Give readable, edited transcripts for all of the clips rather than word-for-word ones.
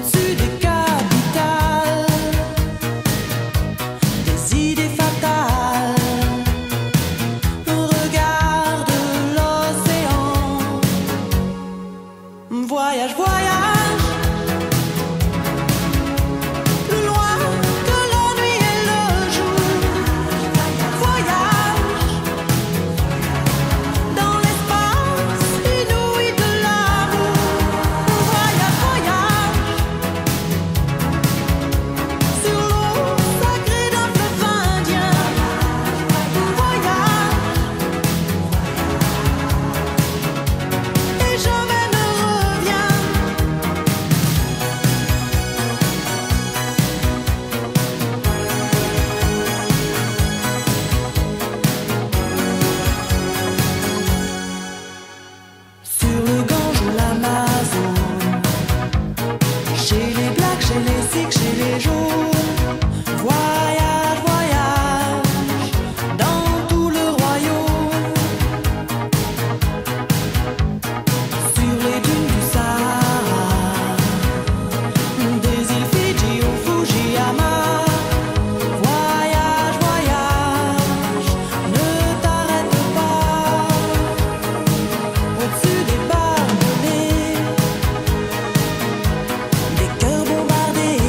au-dessus des capitales, des idées fatales. Regarde l'océan, voyage, voyage, plus loin que la nuit et le jour. Voyage dans l'espace inouï de l'amour. Voyage, voyage sur l'eau sacrée d'un fleuve indien. Voyage et jamais ne reviens. Sur le Gange ou l'Amazone, chez les Blacks, chez les Sikhs, chez les Jaunes. Voyage, voyage dans tout le royaume. Sur les dunes du Sahara, des îles Fidji au Fujiyama. Voyage, voyage, ne t'arrête pas. Au-dessus des barbelés, des cœurs bombardés.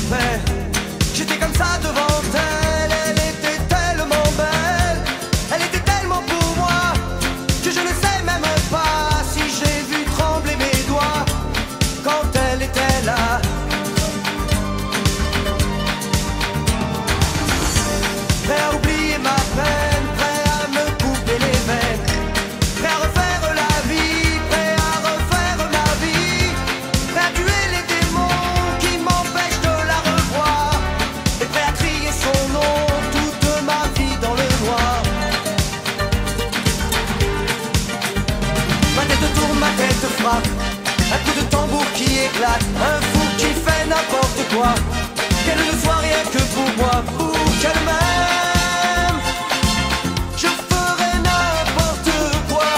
paix. J'étais comme ça devant elle, elle était tellement belle, elle était tellement pour moi, que je ne sais même pas si j'ai vu trembler mes doigts quand elle était là. Prêt à oublier ma peine, prêt à me couper les veines, prêt à refaire la vie, prêt à refaire ma vie, prêt à tuer les démons qui m'empêchent de la revoir, et prêt à crier son nom toute ma vie dans le noir. Ma tête tourne, ma tête frappe, un coup de tambour qui éclate, un fou qui fait n'importe quoi, qu'elle ne soit rien que pour moi, ou qu'elle m'aime, je ferai n'importe quoi.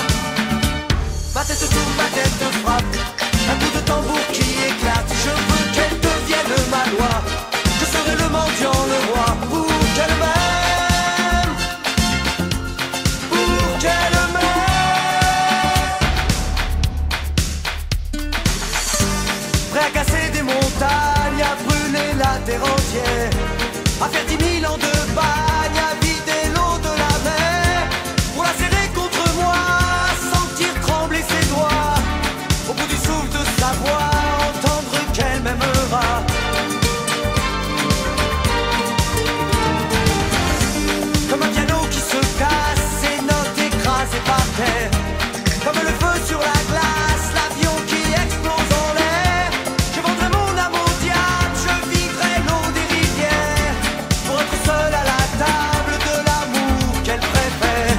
Ma tête tourne, ma tête frappe, un coup de tambour qui éclate, je veux qu'elle devienne ma loi, je serai le mendiant, le roi, pour qu'elle m'aime, pour qu'elle m'aime. Prêt à casser des montagnes, à brûler la terre entière, à faire 10 000 ans de bagne, à vider l'eau de la mer, pour la serrer contre moi, sentir trembler ses doigts, au bout du souffle de sa voix, entendre qu'elle m'aimera. Comme un piano qui se casse, ses notes écrasées par terre, comme le feu sur la glace, l'avion qui explose en l'air. Je vendrai mon âme au diable, je vivrai l'eau des rivières, pour être seul à la table de l'amour qu'elle préfère.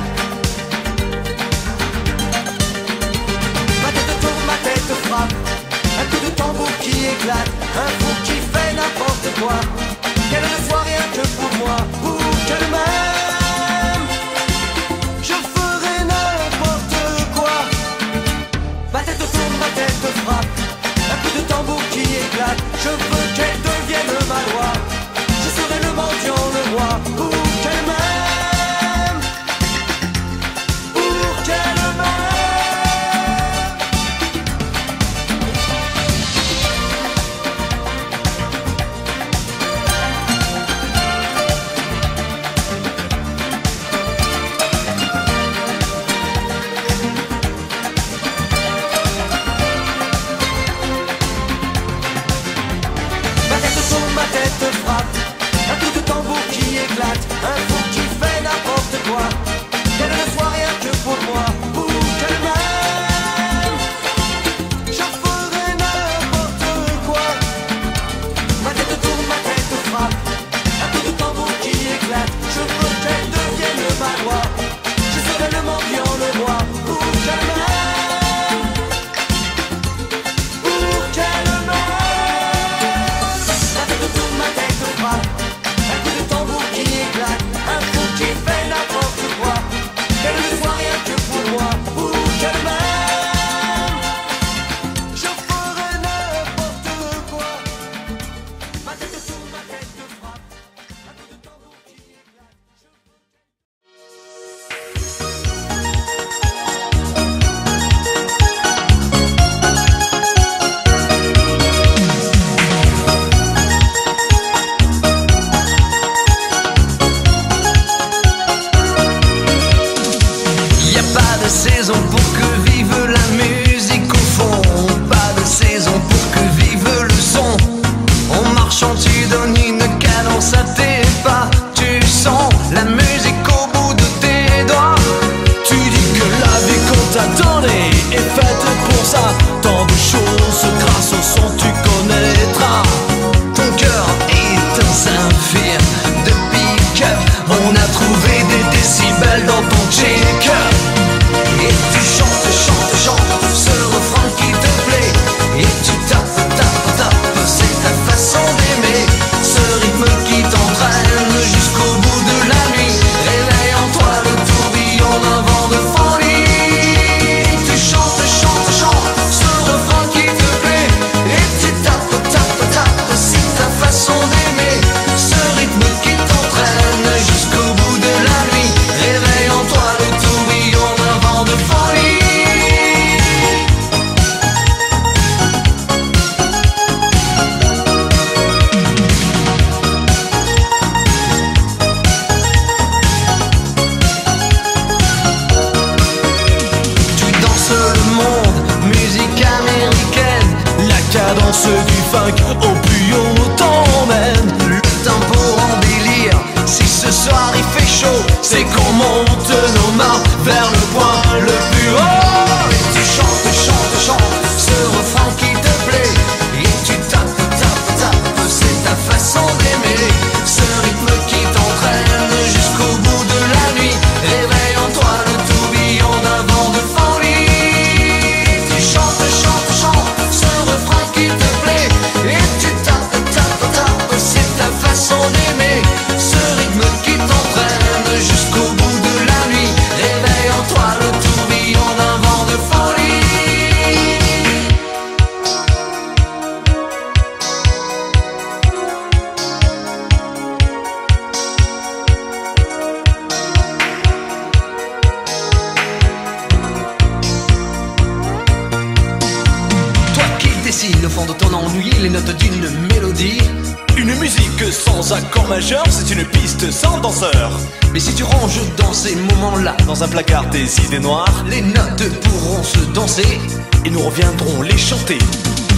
Ma tête tourne, ma tête frappe, un coup de tambour qui éclate, un fou qui fait n'importe quoi, qu'elle ne soit rien que pour moi, pour qu'elle m'aime, je ferai n'importe quoi. Ma tête tourne, ma tête frappe, un coup de tambour qui éclate, je veux qu'elle devienne ma loi, je serai le mendiant, le roi, pour qu'elle m'aime, pour qu'elle m'aime. que sans accord majeur, c'est une piste sans danseur. Mais si tu ranges dans ces moments-là dans un placard des idées noires, les notes pourront se danser et nous reviendrons les chanter.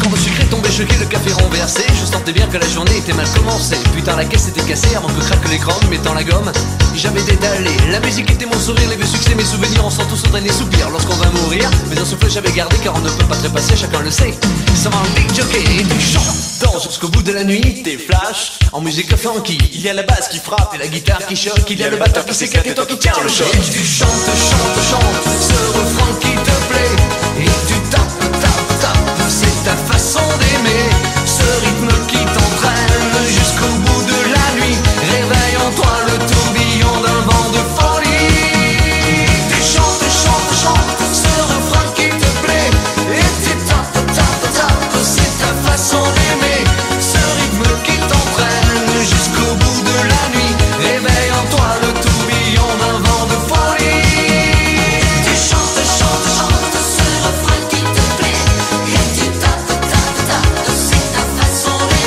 Quand le sucre est tombé choqué, le café renversé, je sentais bien que la journée était mal commencée. Putain, la caisse était cassée avant que craque l'écran, mettant la gomme. J'avais détalé, la musique était mon sourire, les vieux succès, mes souvenirs, on sent tous autant des soupirs lorsqu'on va mourir. Mais un souffle j'avais gardé car on ne peut pas trépasser, chacun le sait. Ça va un big jockey et tu chantes, danses jusqu'au bout de la nuit. Des flashs En musique funky, il y a la basse qui frappe et la guitare qui choque, il y a le batteur qui s'éclate et toi qui tiens le choc. Et tu chantes, chantes, chantes ce refrain qui te plaît. Et tu tapes, tapes, tapes, c'est ta façon d'aimer. Ce rythme qui t'entraîne jusqu'au bout de la nuit. Réveille en toi le tourbillon d'un vent de folie. Tu chantes, chantes, chantes ce refrain qui te plaît. Et tu tapes, tapes, tapes, c'est ta façon d'aimer. Ce rythme qui t'entraîne jusqu'au bout de la nuit. Réveille en toi le tourbillon d'un vent de folie. Tu chantes, chantes, chantes ce refrain qui te plaît. Et tu tapes, tapes, tapes, c'est ta façon d'aimer.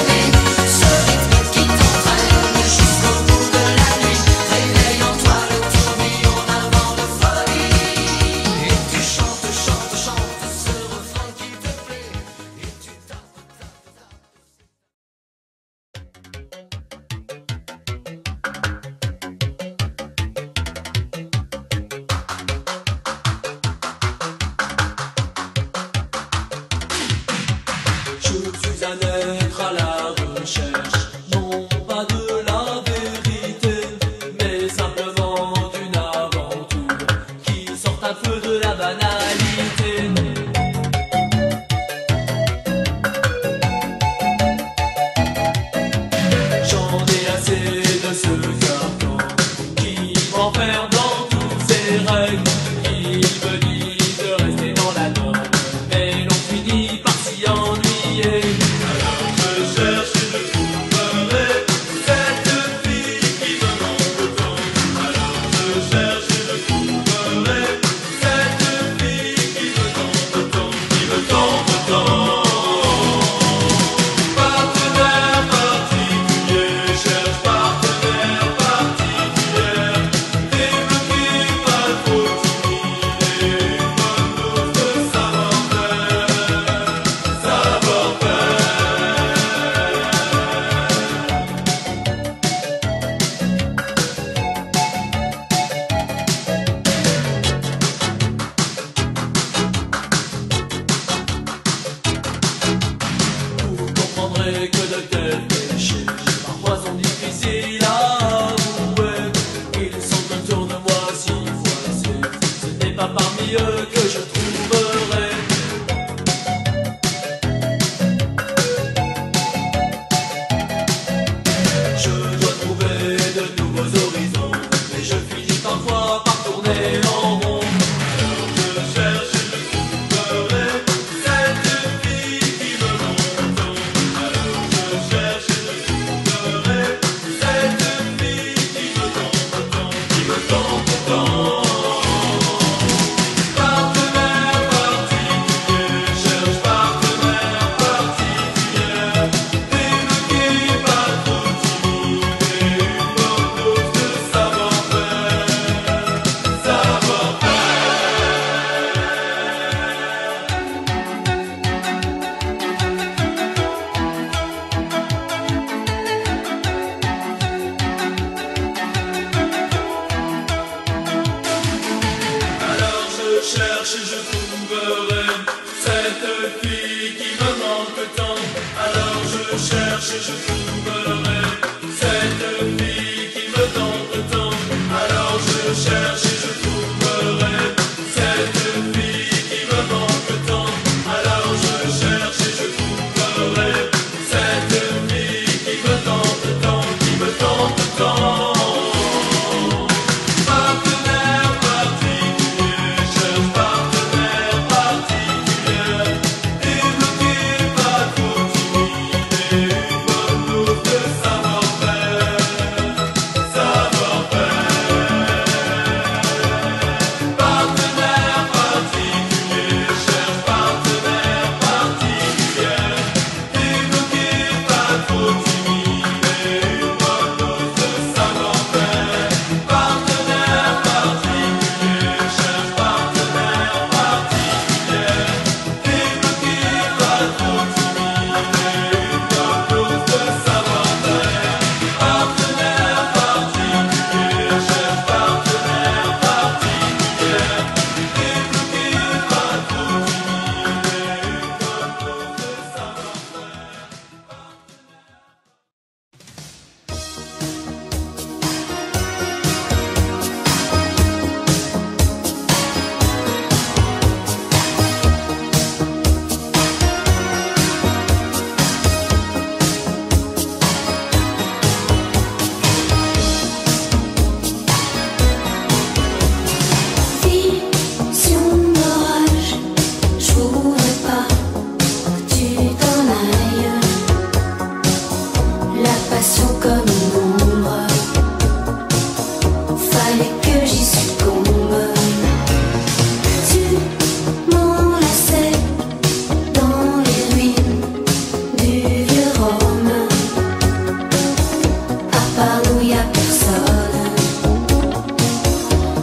Par nous y a personne,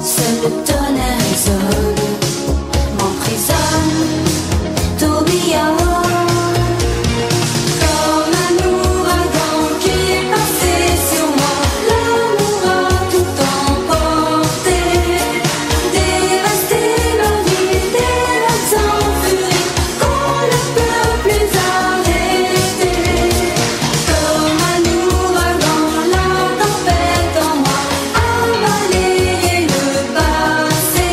seul le tonnerre résonne, m'emprisonne, tourbillonne. Comme un ouragan qui est passé sur moi, l'amour a tout emporté, dévasté ma vie, des vagues en furie qu'on ne peut plus arrêter. Comme un ouragan, la tempête en moi a balayé le passé,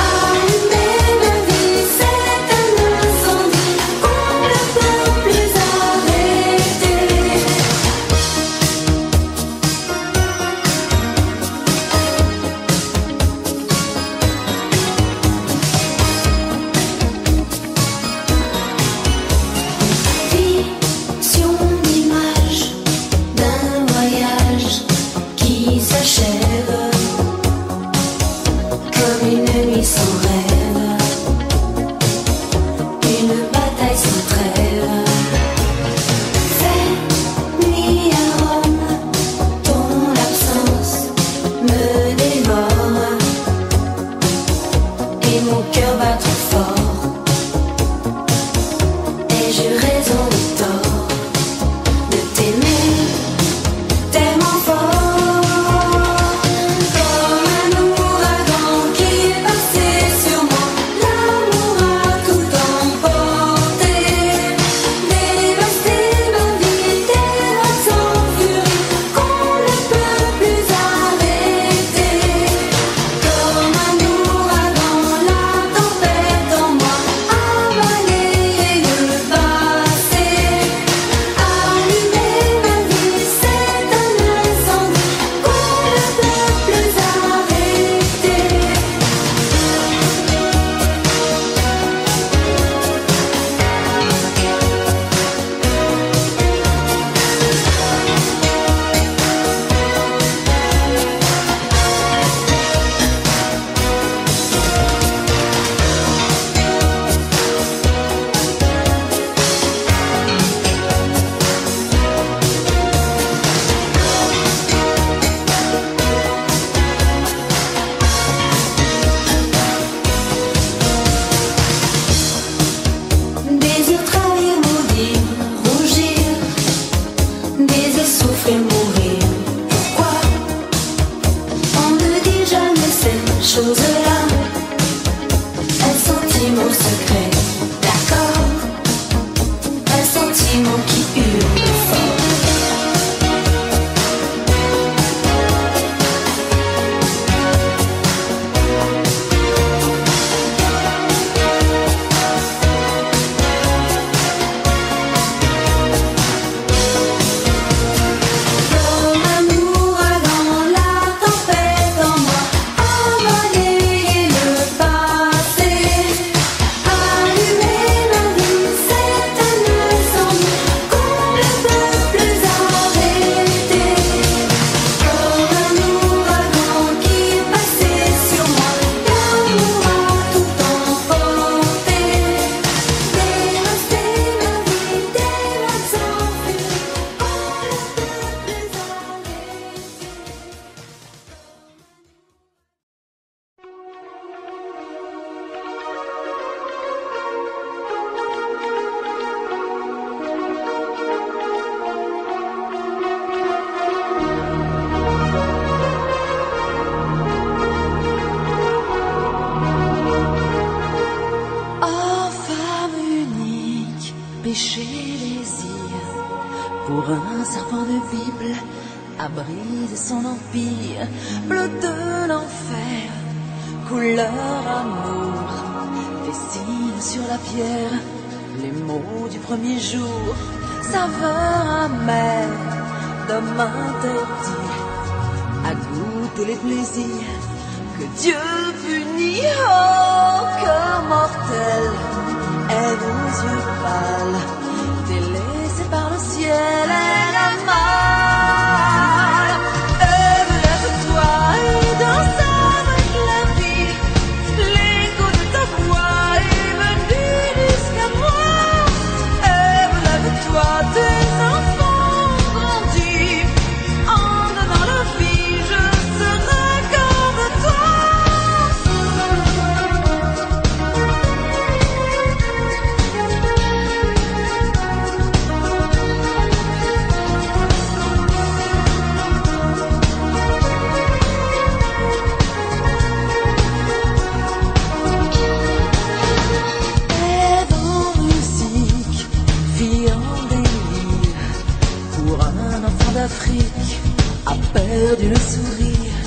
allumé ma vie, c'est un incendie qu'on ne peut plus arrêter. Vision d'image d'un voyage qui s'achève, comme une nuit sans rêve, une bataille sans trêve. Cette nuit à Rome, ton absence me dévore, et mon cœur bat trop fort. Ai-je raison ou tort de t'aimer tellement fort? Comme un ouragan qui est passé sur moi, l'amour a tout emporté, dévasté ma vie, des vagues en furie qu'on ne peut plus arrêter. Comme un ouragan, la tempête en moi a balayé le passé, allumé ma vie, c'est un incendie qu'on ne peut plus arrêter. Désir trahir, maudire, rougir, désir souffrir, mourir. Pourquoi on ne dit jamais ces choses-là? Un sentiment secret, d'accord, un sentiment qui hurle fort. Comme un ouragan, la tempête en moi a balayé le passé, allumé ma vie, c'est un incendie qu'on ne peut plus arrêter. Comme un ouragan qui est passé sur moi, l'amour a tout emporté, dévasté ma vie, des vagues en furie qu'on ne peut plus arrêter. Oh femme unique, péché désir, pour un serpent de Bible, abri de son empire, bleu de l'enfer, couleur amour, dessine sur la pierre les mots du premier jour, saveur amère d'homme interdit, à goûter les plaisirs que Dieu punit. Oh, cœur mortel, aide aux yeux pâles, délaissé par le ciel, elle a mal. Lève-toi et danse avec la vie, l'écho de ta voix est venu jusqu'à moi. Lève-toi, tes enfants grandis, d'Afrique a perdu le sourire,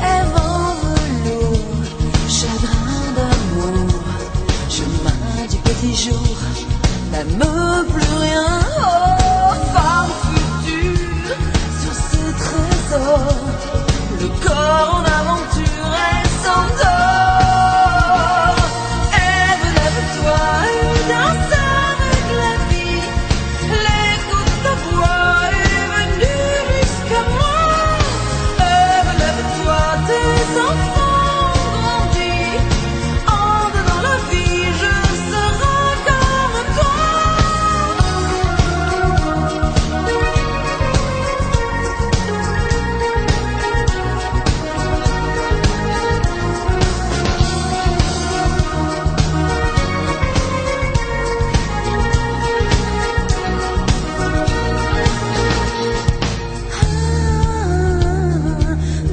rêve en velours, chagrin d'amour, chemin du petit jour, n'aime plus rien. Oh, femme future, sur ce trésor, le corps en aventure et s'endort. Ève, lève-toi et danse avec la vie, l'écho de ta voix est venu jusqu'à moi. Ève, lève-toi, tes enfants ont grandi, entre dans la vie, je serai comme toi.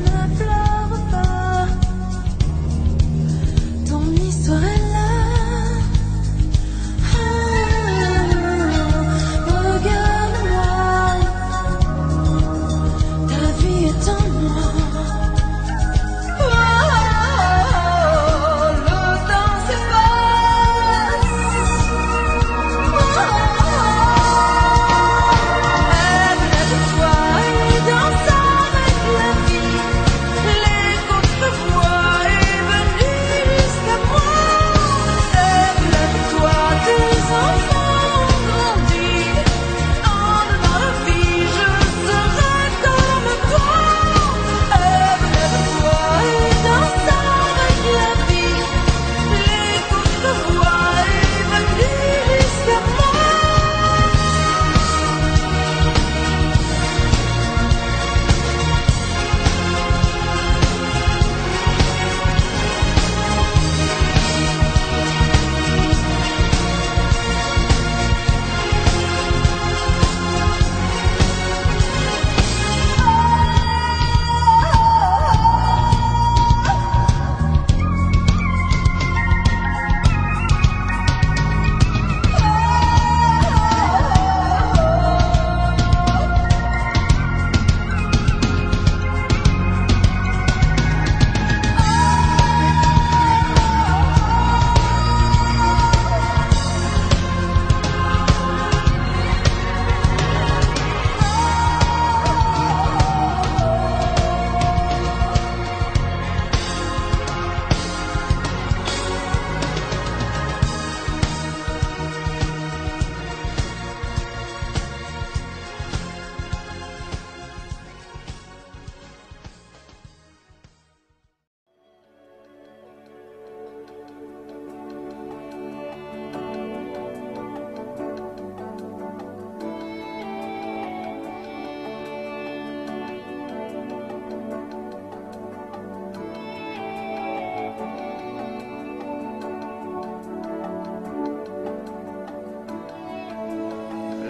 Ne pleure pas, ton histoire est là. Regarde-moi, ta vie est en moi. Le temps s'efface. Ève, lève-toi et danse avec la vie, l'écho de ta voix est venu jusqu'à moi. Ève, lève-toi, tes enfants ont grandi, entre dans la vie, je serai comme toi. Ève, lève-toi et danse avec la vie, l'écho de ta voix est venu jusqu'à moi.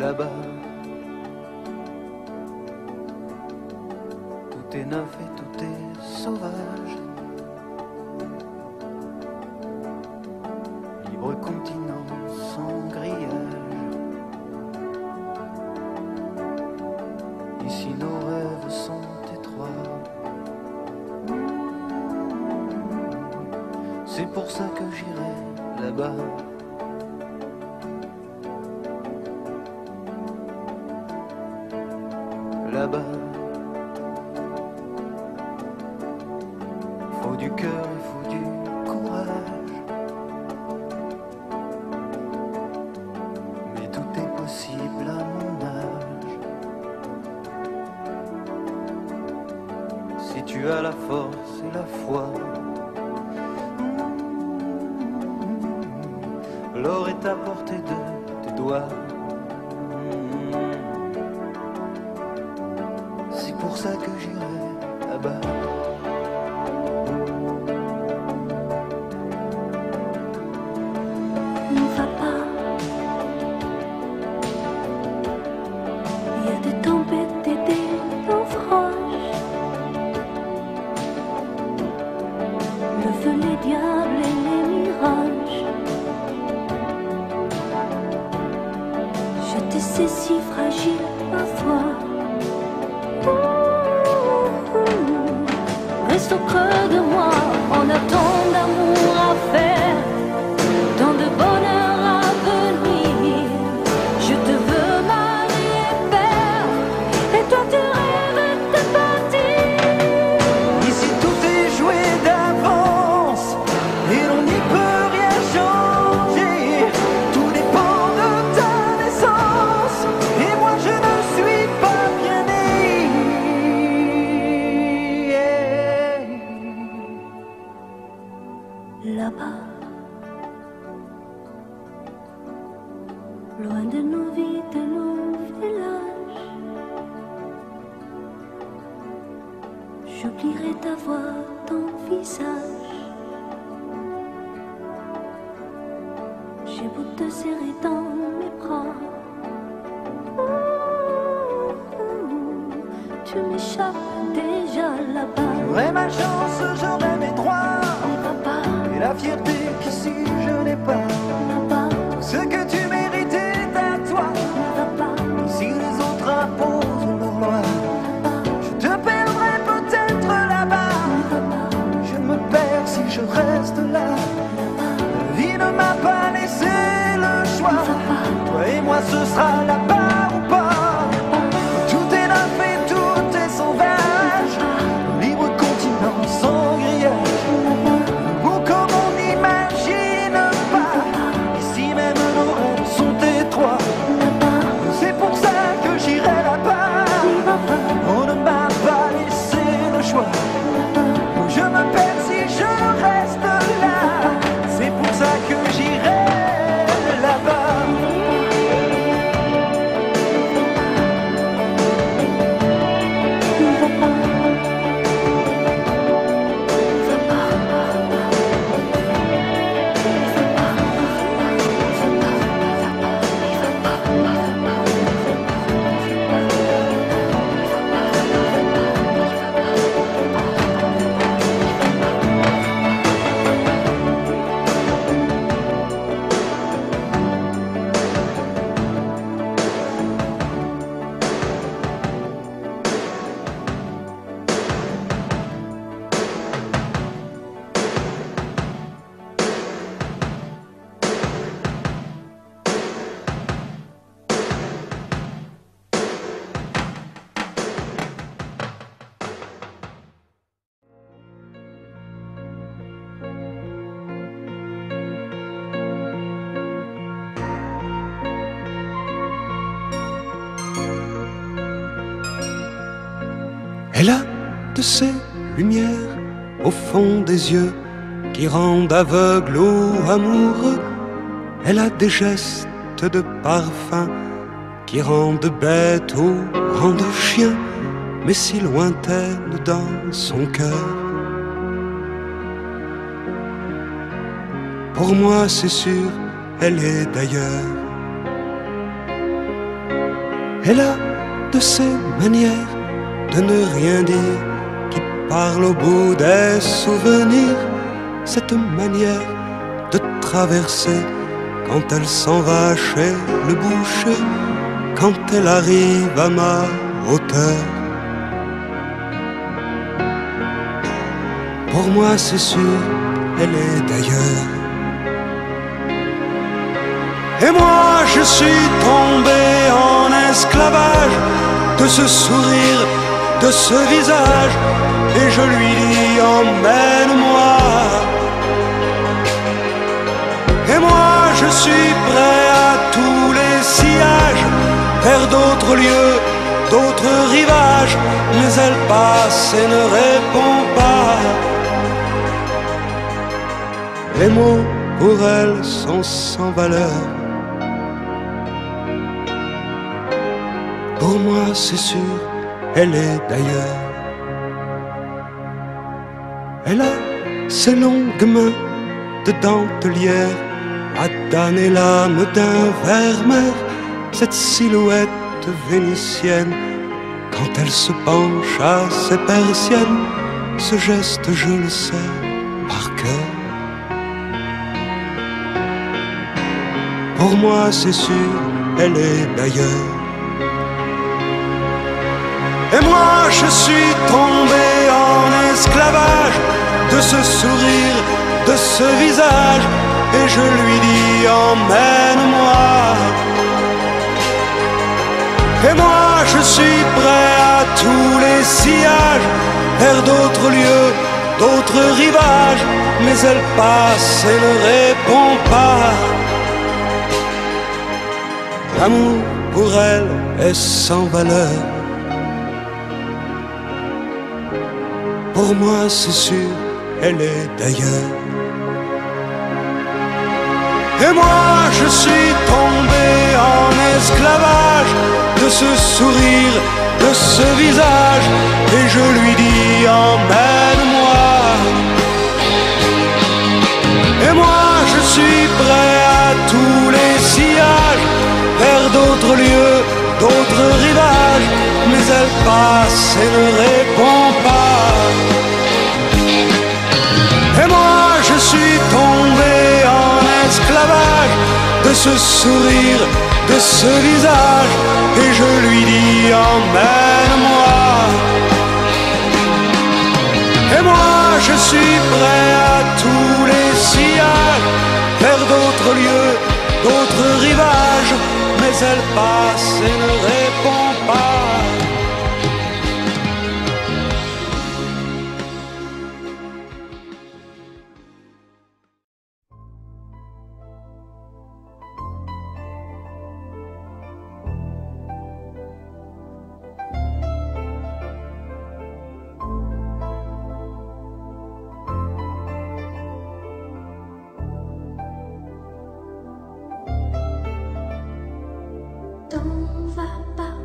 Là-bas, tout est neuf et tout est sauvage. Libre continent sans grillage. Ici nos rêves sont étroits. C'est pour ça que j'irai là-bas. Là-bas, faut du cœur et faut du courage. Mais tout est possible à mon âge. Si tu as la force et la foi, l'or est à portée de tes doigts. C'est pour ça que j'irai là-bas. Ne va pas. Il y a des tempêtes et des naufrages. Le feu, les diables et les mirages. Je te sais si fragile parfois. juste au creux de moi. On a tant d'amour à faire, tant de bonheur à venir. Je te veux marier père, et toi tu rêves de partir. Ici tout est joué d'avance et l'on n'y peut rien changer. Tout dépend de ta naissance et moi je ne suis pas bien né. Là-bas, loin de nos vies, de nos villages, j'oublierai ta voix, ton visage. J'ai beau te serrer dans mes bras, tu m'échappes déjà là-bas. J'aurais ma chance, j'aurais mes droits Là-bas, et la fierté qu'ici je n'ai pas. là-bas, Ce que tu mérites est à toi. là-bas, Si les autres imposent leur loi, je te perdrai peut-être là-bas. Je me perds si je reste là. La vie ne m'a pas laissé le choix. Toi et moi ce sera là-bas ou pas. Tout est neuf et tout est sauvage. Libre continent sans grillage. Beau comme on n'imagine pas. Ici même nos rêves sont étroits. C'est pour ça que j'irai là-bas. On ne m'a pas laissé le choix. Je me perds si je reste là. C'est pour ça que j'irai là-bas. Elle a de ces lumières au fond des yeux qui rendent aveugle ou amoureux. Elle a des gestes de parfum qui rendent bête ou rendent chien, mais si lointaine dans son cœur. Pour moi c'est sûr, elle est d'ailleurs. Elle a de ces manières de ne rien dire, qui parle au bout des souvenirs, cette manière de traverser quand elle s'en va chez le boucher, quand elle arrive à ma hauteur. Pour moi c'est sûr, elle est d'ailleurs. Et moi je suis tombé en esclavage de ce sourire, de ce visage, et je lui dis emmène-moi. Et moi je suis prêt à tous les sillages, vers d'autres lieux, d'autres rivages, mais elle passe et ne répond pas. Les mots pour elle sont sans valeur. Pour moi c'est sûr, elle est d'ailleurs. Elle a ses longues mains de dentelière à damner l'âme d'un ver-mer, cette silhouette vénitienne quand elle se penche à ses persiennes, ce geste je le sais par cœur. Pour moi c'est sûr, elle est d'ailleurs. Et moi je suis tombé en esclavage de ce sourire, de ce visage, et je lui dis emmène-moi. Et moi je suis prêt à tous les sillages, vers d'autres lieux, d'autres rivages, mais elle passe et ne répond pas. L'amour pour elle est sans valeur. Pour moi c'est sûr, elle est d'ailleurs. Et moi je suis tombé en esclavage de ce sourire, de ce visage, et je lui dis emmène-moi. Et moi je suis prêt à tous les sillages, vers d'autres lieux, d'autres rivages, mais elle passe et ne répond pas. Et moi je suis tombé en esclavage de ce sourire, de ce visage, et je lui dis emmène-moi. Et moi je suis prêt à tous les sillages, vers d'autres lieux, d'autres rivages, mais elle passe et ne répond pas. T'en va pas,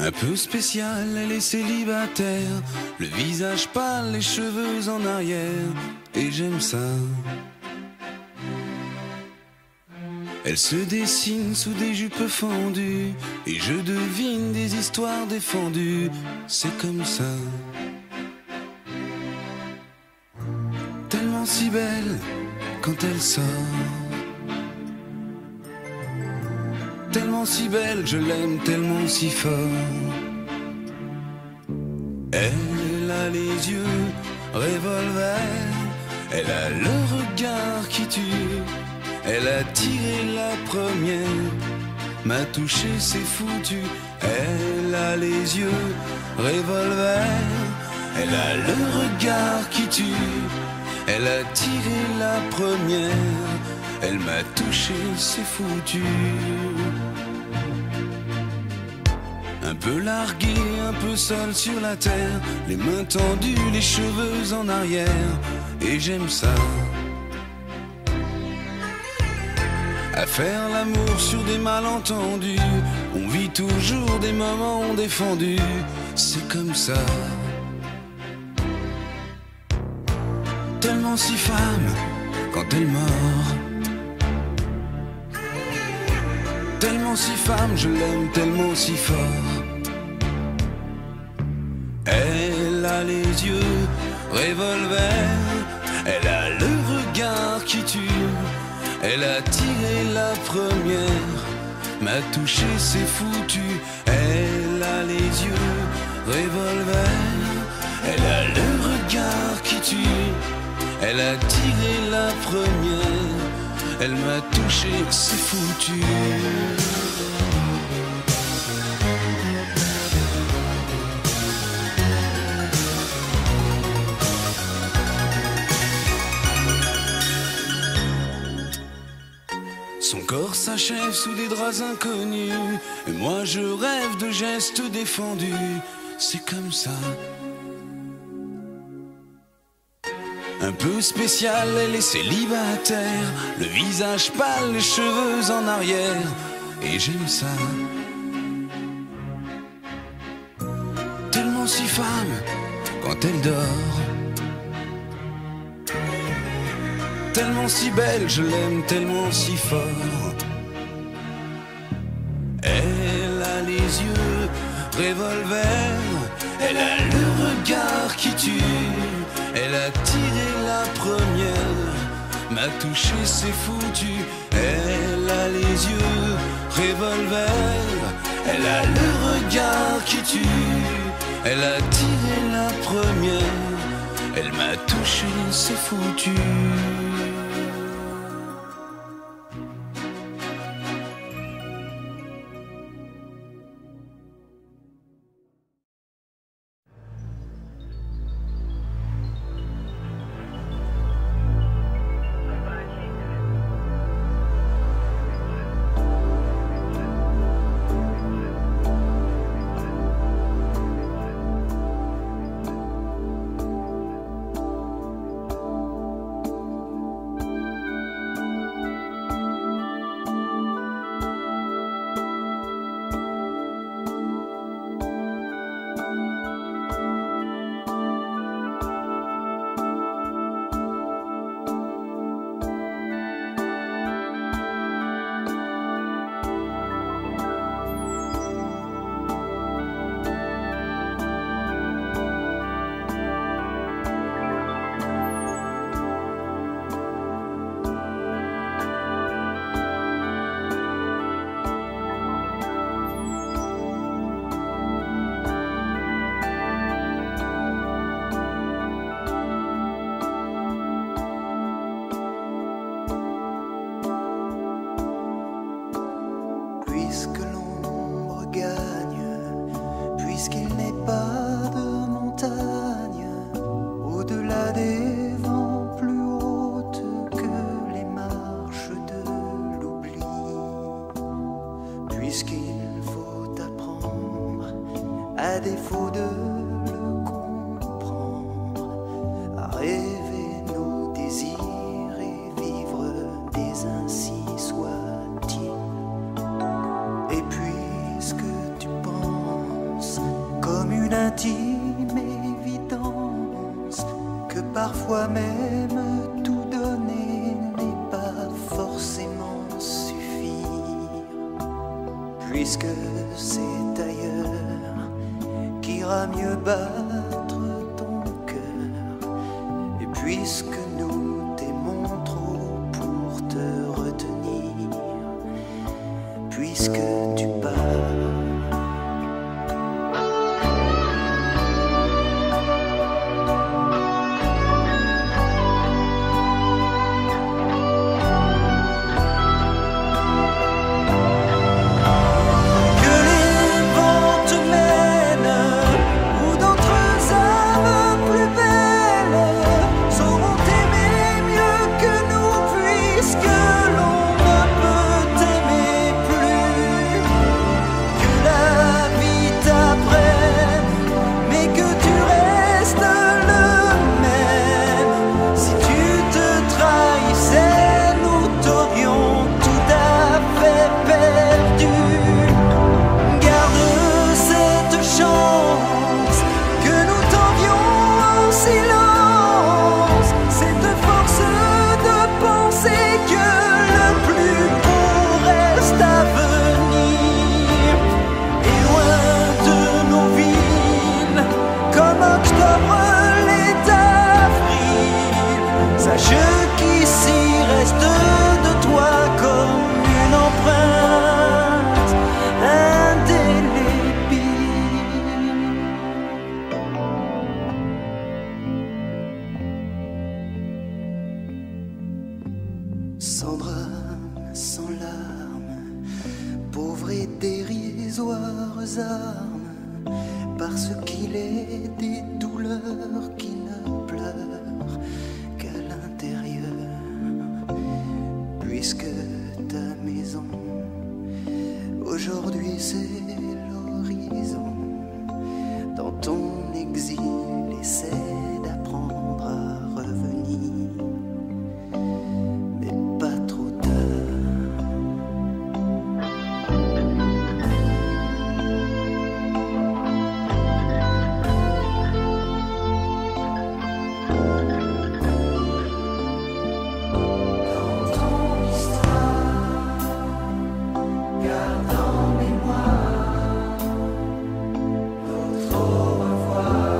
Un peu spéciale, elle est célibataire, le visage pâle, les cheveux en arrière, et j'aime ça. Elle se dessine sous des jupes fendues, et je devine des histoires défendues, c'est comme ça. Tellement si belle quand elle sort, tellement si belle, je l'aime tellement si fort. Elle a les yeux revolver, elle a le regard qui tue, elle a tiré la première, m'a touché, c'est foutu. Elle a les yeux revolver, elle a le regard qui tue, elle a tiré la première, elle m'a touché, c'est foutu. Un peu largué, un peu seul sur la terre, les mains tendues, les cheveux en arrière, et j'aime ça. À faire l'amour sur des malentendus, on vit toujours des moments défendus, c'est comme ça. Tellement si femme quand elle mord, tellement si femme, je l'aime tellement si fort. Elle a les yeux revolver, elle a le regard qui tue, elle a tiré la première, m'a touché, c'est foutu. Elle a les yeux revolver, elle a le regard qui tue, elle a tiré la première, elle m'a touché, c'est foutu. Son corps s'achève sous des draps inconnus, et moi je rêve de gestes défendus, c'est comme ça. Un peu spécial, elle est célibataire, le visage pâle, les cheveux en arrière, et j'aime ça. Tellement si femme quand elle dort, tellement si belle, je l'aime tellement si fort. Elle a les yeux revolver, elle a le regard qui tue, elle a tiré la première, m'a touché, c'est foutu. Elle a les yeux revolver, elle a le regard qui tue, elle a tiré la première, elle m'a touché, c'est foutu. à défaut de le comprendre, à rêver nos désirs et vivre des ainsi soit-il. Et puisque tu penses une intime évidence que parfois même tout donner n'est pas forcément suffire, puisque c'est ailleurs qu'ira mieux battre ton cœur, et puisque nous t'aimons trop pour te retenir, puisque tu pars. Sans drame, sans larmes, pauvres et dérisoires armes, parce qu'il est des douleurs qui ne pleurent qu'à l'intérieur, puisque ta maison aujourd'hui c'est l'horizon. Dans ton exil, essaie d'apprendre à revenir, mais pas trop tard. Dans ton histoire, garde en mémoire notre au revoir.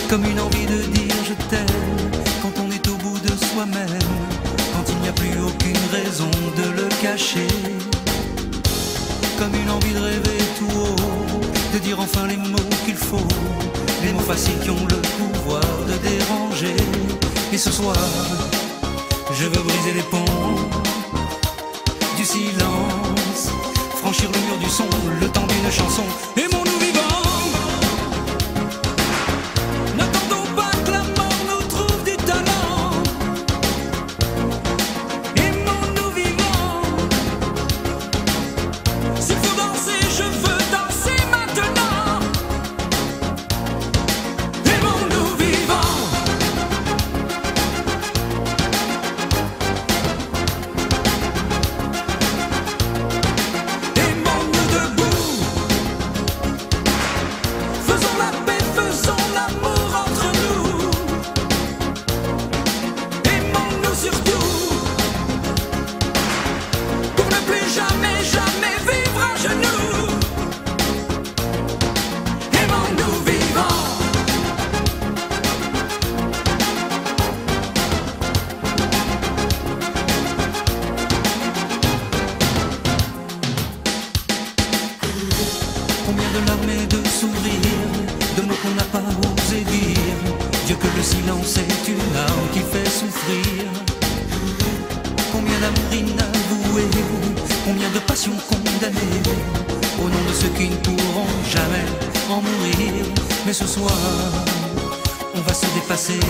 Comme une envie de dire je t'aime quand on est au bout de soi-même, quand il n'y a plus aucune raison de le cacher. Comme une envie de rêver tout haut, de dire enfin les mots qu'il faut, les mots faciles qui ont le pouvoir de déranger. Et ce soir, je veux briser les ponts du silence, franchir le mur du son, le temps d'une chanson. Aimons-nous vivants. N'attendons pas que la mort nous trouve du talent. Aimons-nous vivants. S'il faut danser, je veux danser maintenant. Aimons-nous vivants. Aimons-nous debout. Faisons la paix, faisons l'amour entre nous. Aimons-nous surtout, pour ne plus jamais, jamais vivre à genoux. Aimons-nous vivants. Combien de larmes et de sourires, de mots qu'on n'a pas osé dire. Dieu que le silence est une arme qui fait souffrir. Combien d'amour inavoué, combien de passions condamnées, au nom de ceux qui ne pourront jamais en mourir. Mais ce soir, on va se dépasser,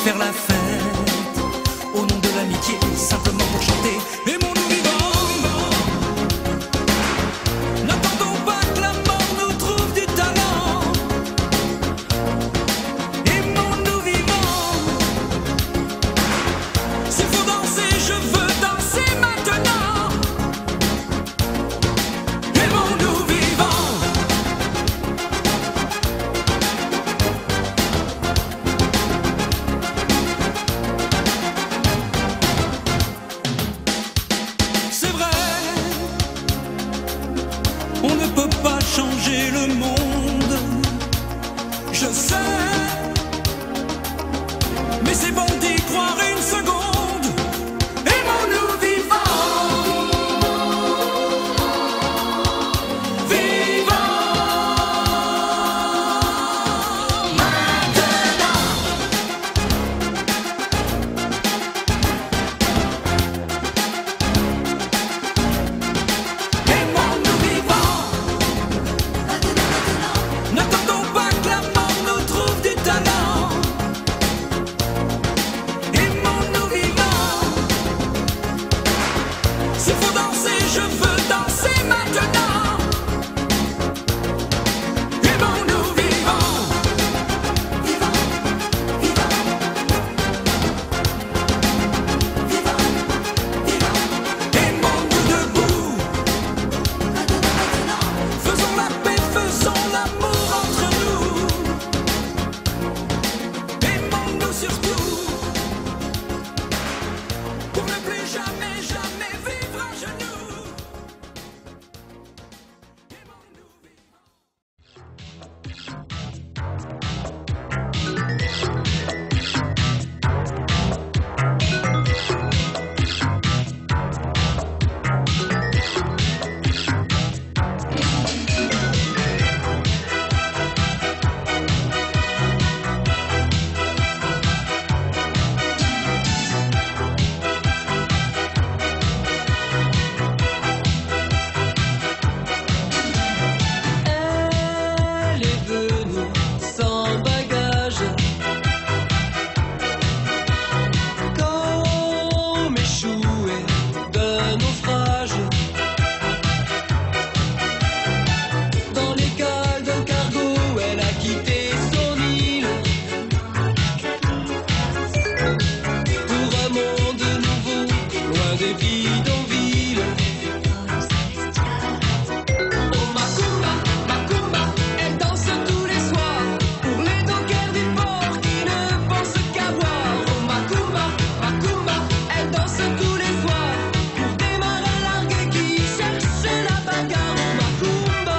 faire la fête, au nom de l'amitié, simplement pour chanter. Aimons-nous vivants. N'attendons pas que la mort nous trouve du talent. Aimons-nous vivants. S'il faut danser, je veux danser maintenant. Aimons-nous vivants. C'est vrai, on ne peut pas changer le monde, je sais, mais c'est bon d'y croire une seconde. Aimons-nous vivants. Vivants. Maintenant. Aimons-nous vivants. N'attendons pas que la mort nous trouve du talent. Aimons-nous vivants. S'il faut danser, je veux danser maintenant. Aimons-nous vivants. Vivants, vivants. Vivants, vivants. Aimons-nous debout. Faisons la paix, faisons l'amour entre nous. Aimons-nous surtout, pour ne plus jamais, jamais vivre à genoux. Aimons-nous vivants. Elle est venue sans bagage, comme échouée d'un naufrage, dans les cales d'un cargo. Elle a quitté son île pour un monde nouveau, loin des bidonvilles. Oh Macumba, Macumba, elle danse tous les soirs pour les dockers du port qui ne pensent qu'à boire. Oh Macumba, Macumba, elle danse tous les soirs pour des marins largués qui cherchent la bagarre. Oh Macumba.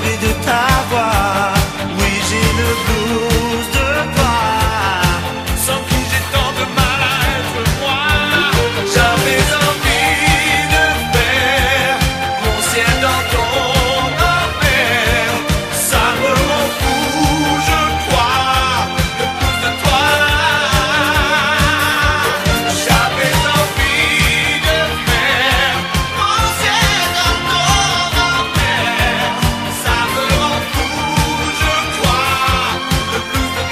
envie de t'avoir. Oui, j'ai le blues de toi, sans qui j'ai tant de mal à être moi. J'avais envie de faire mon ciel dans ton enfer. Ça me rend fou, je crois, le blues de toi. J'avais envie de faire mon ciel dans ton enfer. Ça me rend fou, je crois, le blues de toi.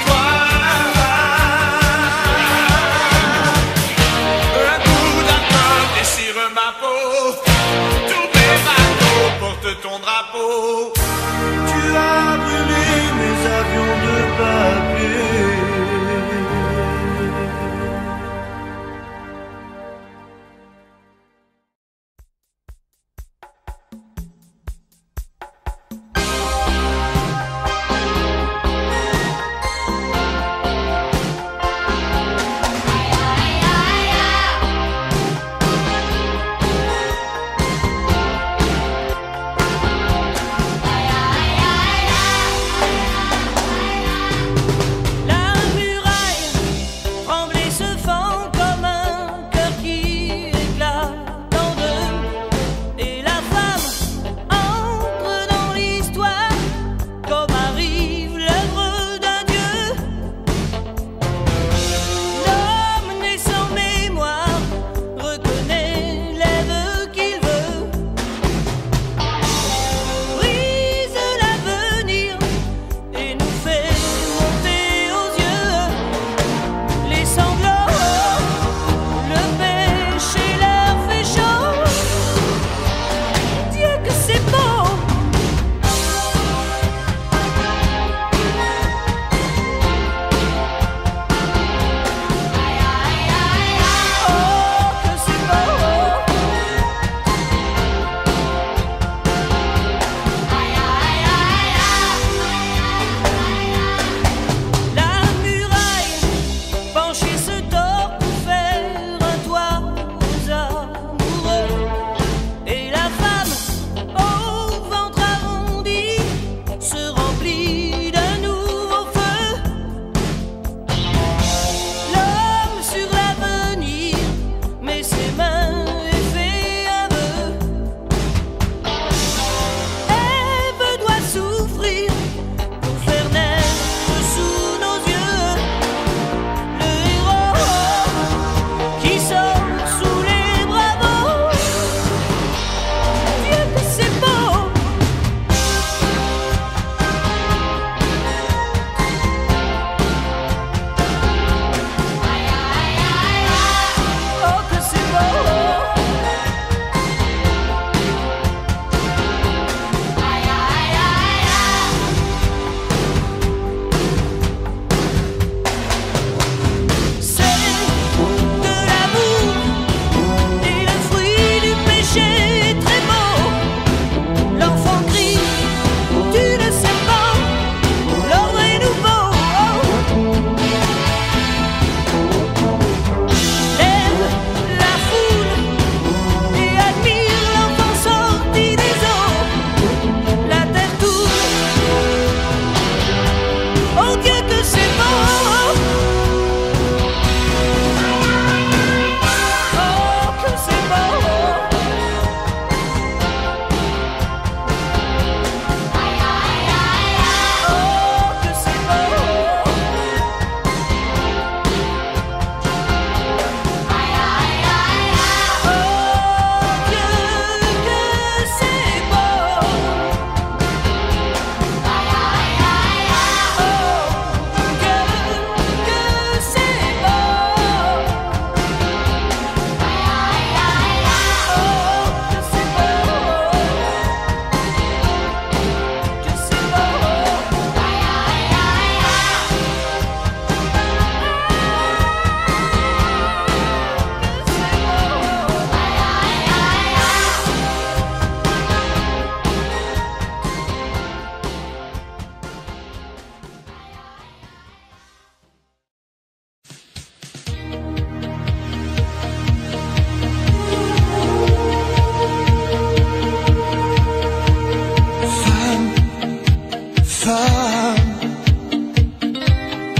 Femme,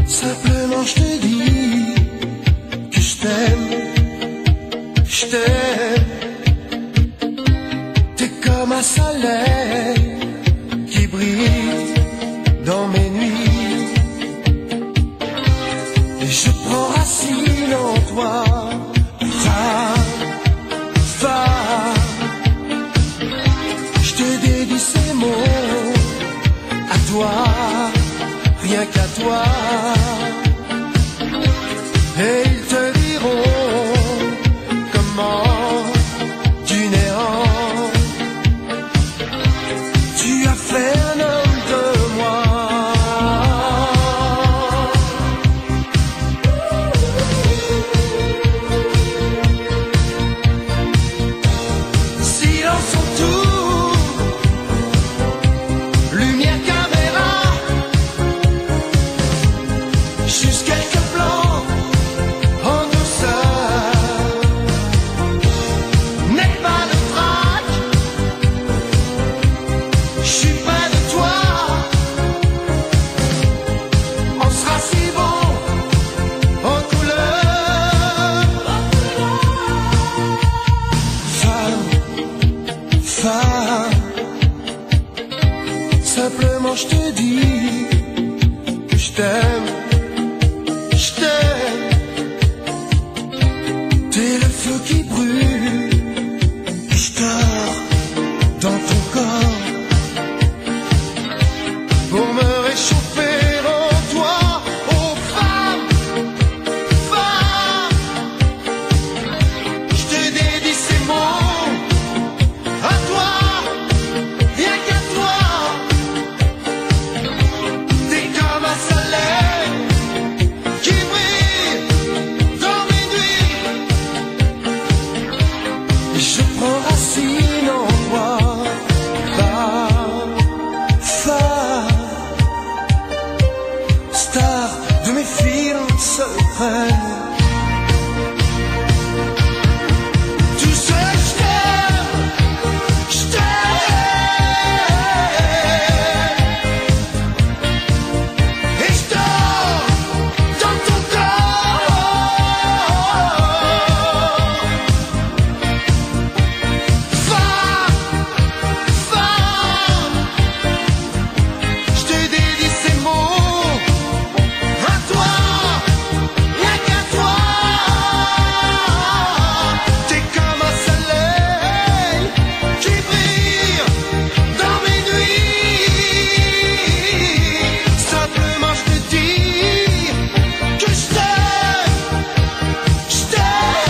simplement je te dis que je t'aime, je t'aime. T'es comme un soleil qui brille dans mes nuits, et je prends racine en toi. Femme, femme, je te dédie ces mots à toi, rien qu'à toi. Et ils te diront comment du néant tu as fait un homme de moi. Silence en tout, lumière, caméra, juste quelques plans en douceur. N'aie pas de trac, je suis près de toi. On sera si bon en couleur. Femme, femme, simplement je te dis que je t'aime, je t'aime. T'es le feu qui brûle, et je dors dans ton corps pour me réchauffer en toi. Oh femme, femme, je te dédie ces mots à toi, rien qu'à toi. T'es comme un soleil qui brille dans mes nuits, et je prends racine en toi. Femme, femme, star de mes films secrets. Tu sais, je t'aime, je t'aime, et je dors dans ton corps. Femme, femme, je te dédie ces mots à toi, rien qu'à toi. T'es comme un soleil qui brille dans mes nuits. Simplement je te dis que je t'aime, je t'aime,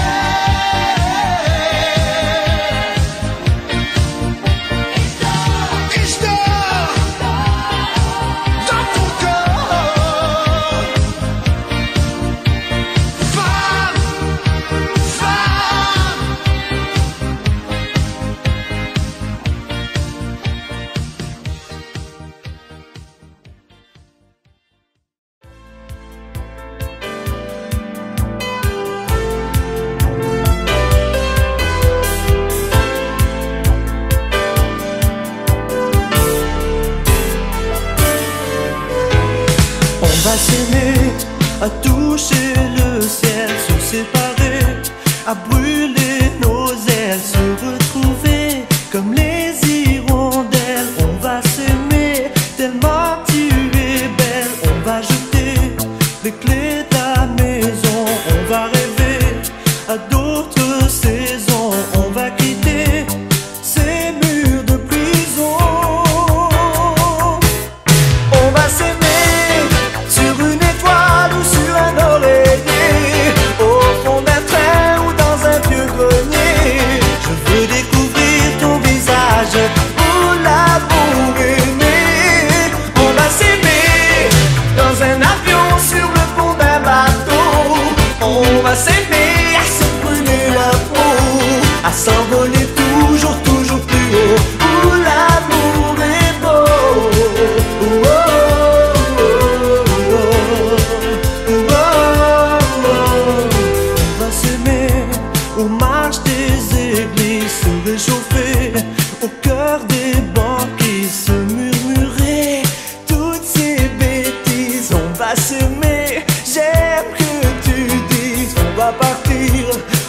et je dors dans ton corps. Femme, femme, On va s'aimer, à toucher le ciel, se séparer, à brûler nos ailes, se retrouver comme les hirondelles. On va s'aimer tellement tu es belle. On va jeter les clés de la maison. On va rêver à d'autres saisons. On va quitter ces murs de prison. On va s'aimer sur une étoile ou sur un oreiller, au fond d'un train ou dans un vieux partir.